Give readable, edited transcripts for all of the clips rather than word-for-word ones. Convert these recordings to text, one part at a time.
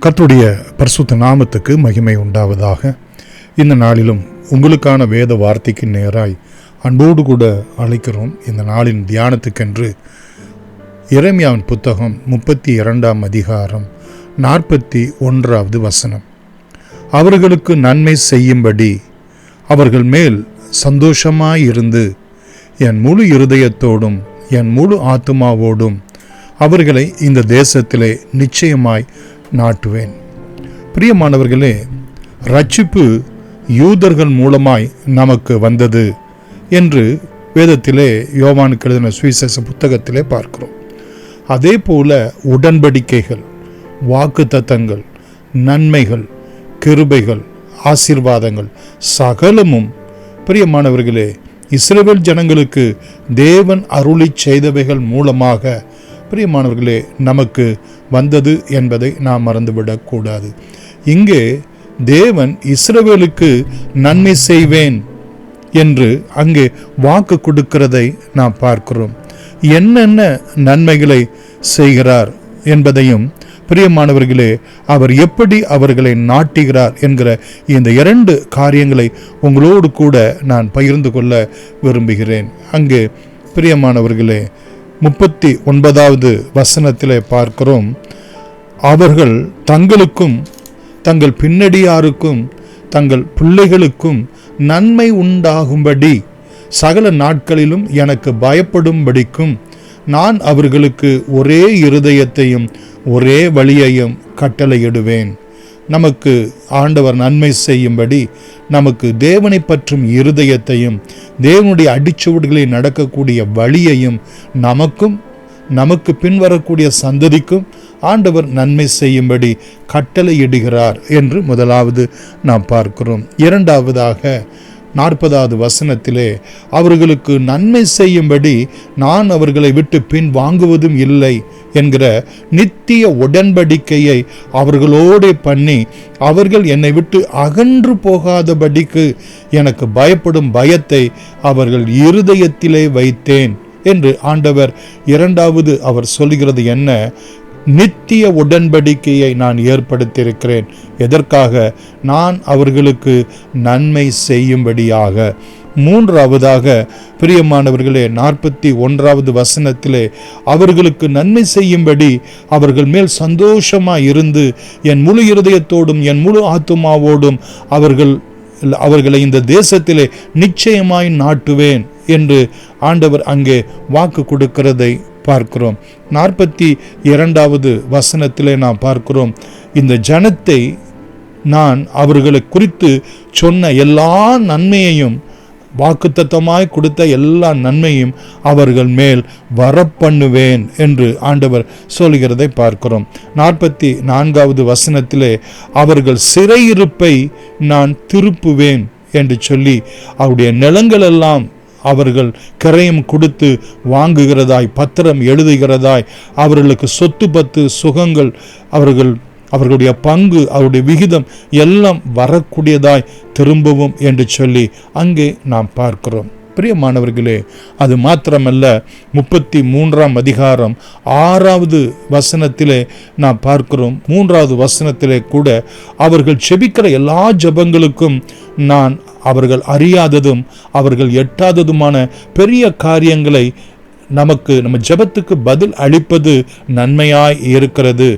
கர்த்தருடைய பரிசுத்த நாமத்துக்கு மகிமை உண்டாவதாக. இந்த நாளிலும் உங்களுக்கான வேத வார்த்தைக்கு நேராய் அன்போடு கூட அழைக்கிறோம். இந்த நாளின் தியானத்துக்கென்று எரேமியாவின் புத்தகம் 32ஆம் அதிகாரம் 41வது வசனம். அவர்களுக்கு நன்மை செய்யும்படி அவர்கள் மேல் சந்தோஷமாயிருந்து என் முழு இருதயத்தோடும் என் முழு ஆத்துமாவோடும் அவர்களை இந்த தேசத்திலே நிச்சயமாய் நாட்டுவேன். பிரியமானவர்களே, ரட்சிப்பு யூதர்கள் மூலமாய் நமக்கு வந்தது என்று வேதத்திலே யோவானுக்கு எழுதின சுவிசேஷ புத்தகத்திலே பார்க்கிறோம். அதே போல உடன்படிக்கைகள், வாக்குத்தத்தங்கள், நன்மைகள், கிருபைகள், ஆசீர்வாதங்கள் சகலமும் பிரியமானவர்களே இஸ்ரவேல் ஜனங்களுக்கு தேவன் அருளி செய்தவைகள் மூலமாக பிரியமானவர்களே நமக்கு வந்தது என்பதை நாம் மறந்துவிடக்கூடாது. இங்கே தேவன் இஸ்ரவேலுக்கு நன்மை செய்வேன் என்று அங்கே வாக்கு கொடுக்கிறதை நாம் பார்க்கிறோம். என்னென்ன நன்மைகளை செய்கிறார் என்பதையும் பிரியமானவர்களே அவர் எப்படி அவர்களை நாட்டுகிறார் என்கிற இந்த 2 காரியங்களை உங்களோடு கூட நான் பகிர்ந்து கொள்ள விரும்புகிறேன். அங்கே பிரியமானவர்களே 39வது வசனத்திலே பார்க்கிறோம், அவர்கள் தங்களுக்கும் தங்கள் பின்னடியாருக்கும் தங்கள் பிள்ளைகளுக்கும் நன்மை உண்டாகும்படி சகல நாட்களிலும் எனக்கு பயப்படும்படிக்கும் நான் அவர்களுக்கு ஒரே இருதயத்தையும் ஒரே வழியையும் கட்டளையிடுவேன். நமக்கு ஆண்டவர் நன்மை செய்யும்படி நமக்கு தேவனை பற்றும் இருதயத்தையும் தேவனுடைய அடிச்சுவடுகளில் நடக்கக்கூடிய வழியையும் நமக்கும் நமக்கு பின்வரக்கூடிய சந்ததிக்கும் ஆண்டவர் நன்மை செய்யும்படி கட்டளையிடுகிறார் என்று முதலாவது நாம் பார்க்கிறோம். இரண்டாவதாக 40வது வசனத்திலே அவர்களுக்கு நன்மை செய்யும்படி நான் அவர்களை விட்டு பின் வாங்குவதும் இல்லை என்கிற நித்திய உடன்படிக்கையை அவர்களோடு பண்ணி அவர்கள் என்னை விட்டு அகன்று போகாதபடிக்கு எனக்கு பயப்படும் பயத்தை அவர்கள் இருதயத்திலே வைத்தேன் என்று ஆண்டவர் இரண்டாவது அவர் சொல்கிறது என்ன? நித்திய உடன்படிக்கையை நான் ஏற்படுத்தியிருக்கிறேன். எதற்காக? நான் அவர்களுக்கு நன்மை செய்யும்படியாக. மூன்றாவதாக பிரியமானவர்களே 41வது வசனத்திலே அவர்களுக்கு நன்மை செய்யும்படி அவர்கள் மேல் சந்தோஷமாய் இருந்து என் முழு இருதயத்தோடும் என் முழு ஆத்துமாவோடும் அவர்களை இந்த தேசத்திலே நிச்சயமாய் நாட்டுவேன் என்று ஆண்டவர் அங்கே வாக்கு கொடுக்கிறதை பார்க்கிறோம். 42வது வசனத்திலே நாம் பார்க்கிறோம், இந்த ஜனத்தை நான் அவர்களை குறித்து சொன்ன எல்லா நன்மையையும் வாக்குத்தத்தமாய் கொடுத்த எல்லா நன்மையும் அவர்கள் மேல் வரப்பண்ணுவேன் என்று ஆண்டவர் சொல்கிறதை பார்க்கிறோம். 44வது வசனத்திலே அவர்கள் சிறையிருப்பை நான் திருப்புவேன் என்று சொல்லி அவருடைய நிலங்களெல்லாம் அவர்கள் கிரயம் கொடுத்து வாங்குகிறதாய், பத்திரம் எழுதுகிறதாய், அவர்களுக்கு சொத்து பத்து சுகங்கள் அவர்களுடைய பங்கு அவருடைய விகிதம் எல்லாம் வரக்கூடியதாய் திரும்பவும் என்று சொல்லி அங்கே நாம் பார்க்கிறோம். பிரியமானவர்களே, அது மாத்திரமல்ல 33ஆம் அதிகாரம் 6வது வசனத்திலே நாம் பார்க்கிறோம். 3வது வசனத்திலே கூட அவர்கள் செபிக்கிற எல்லா ஜெபங்களுக்கும் நான் அவர்கள் அறியாததும் அவர்கள் எட்டாததுமான பெரிய காரியங்களை நம்ம ஜெபத்துக்கு பதில் அளிப்பது நன்மையாய் இருக்கிறது.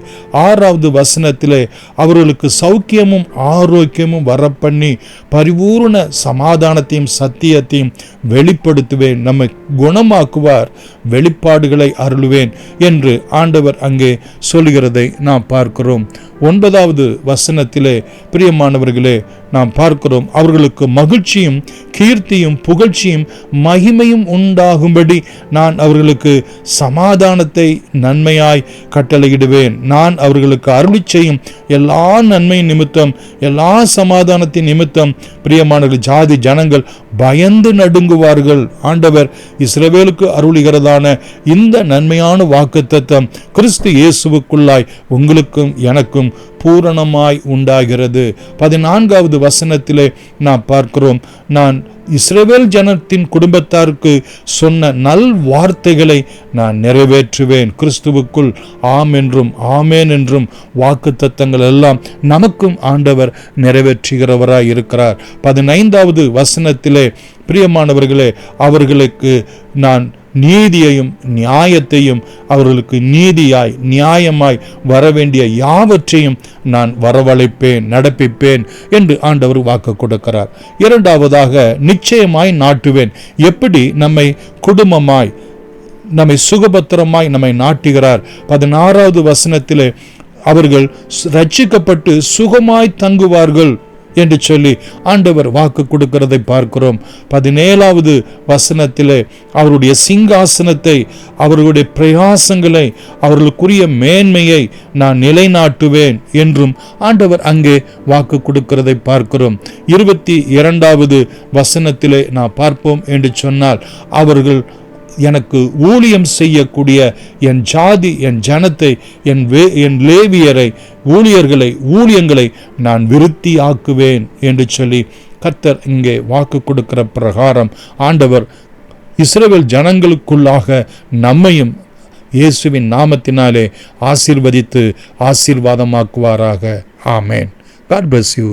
6வது வசனத்திலே அவர்களுக்கு சௌக்கியமும் ஆரோக்கியமும் வரப்பண்ணி பரிபூர்ண சமாதானத்தையும் சத்தியத்தையும் வெளிப்படுத்துவேன், நம்மை குணமாக்குவார், வெளிப்பாடுகளை அருளுவேன் என்று ஆண்டவர் அங்கே சொல்கிறதை நாம் பார்க்கிறோம். 9வது வசனத்திலே பிரியமானவர்களே நாம் பார்க்கிறோம், அவர்களுக்கு மகிழ்ச்சியும் கீர்த்தியும் புகழ்ச்சியும் மகிமையும் உண்டாகும்படி நான் அவர்களுக்கு சமாதானத்தை நன்மையாய் கட்டளையிடுவேன். நான் அவர்களுக்கு அருளி செய்யும் எல்லா நன்மை நிமித்தம் எல்லா சமாதானத்தின் நிமித்தம் பிரியமானவர்கள் ஜாதி ஜனங்கள் பயந்து நடுங்குவார்கள். ஆண்டவர் இஸ்ரவேலுக்கு அருளுகிறதான இந்த நன்மையான வாக்குத்தத்தம் கிறிஸ்து இயேசுவுக்குள்ளாய் உங்களுக்கும் எனக்கும் பூரணமாய் உண்டாகிறது. 14வது வசனத்திலே நாம் பார்க்கிறோம், நான் இஸ்ரவேல் ஜனத்தின் குடும்பத்தாருக்கு சொன்ன நல் வார்த்தைகளை நான் நிறைவேற்றுவேன். கிறிஸ்துவுக்குள் ஆம் என்றும் ஆமேன் என்றும் வாக்குத்தத்தங்கள் எல்லாம் நமக்கும் ஆண்டவர் நிறைவேற்றுகிறவராய் இருக்கிறார். 15வது வசனத்திலே, பிரியமானவர்களே, அவர்களுக்கு நான் நீதியையும் நியாயத்தையும், அவர்களுக்கு நீதியாய் நியாயமாய் வரவேண்டிய யாவற்றையும் நான் வரவழைப்பேன், நடப்பிப்பேன் என்று ஆண்டவர் வாக்கு கொடுக்கிறார். இரண்டாவதாக, நிச்சயமாய் நாட்டுவேன். எப்படி நம்மை குடும்பமாய், நம்மை சுகபத்திரமாய் நம்மை நாட்டுகிறார். 16வது வசனத்திலே, அவர்கள் ரட்சிக்கப்பட்டு சுகமாய் தங்குவார்கள் என்று சொல்லி ஆண்டவர் வாக்கு கொடுக்கிறதை பார்க்கிறோம். 17வது வசனத்திலே, அவருடைய சிங்காசனத்தை, அவர்களுடைய பிரயாசங்களை, அவர்களுக்குரிய மேன்மையை நான் நிலைநாட்டுவேன் என்றும் ஆண்டவர் அங்கே வாக்கு கொடுக்கிறதை பார்க்கிறோம். 22வது வசனத்திலே நான் பார்ப்போம் என்று சொன்னால், அவர்கள் எனக்கு ஊழியம் செய்யக்கூடிய என் ஜாதி, என் ஜனத்தை, என் லேவியரை, ஊழியங்களை நான் விருத்தி ஆக்குவேன் என்று சொல்லி கர்த்தர் இங்கே வாக்கு கொடுக்கிற பிரகாரம் ஆண்டவர் இஸ்ரவேல் ஜனங்களுக்குள்ளாக நம்மையும் இயேசுவின் நாமத்தினாலே ஆசீர்வதித்து ஆசீர்வாதமாக்குவாராக. ஆமேன். God bless you.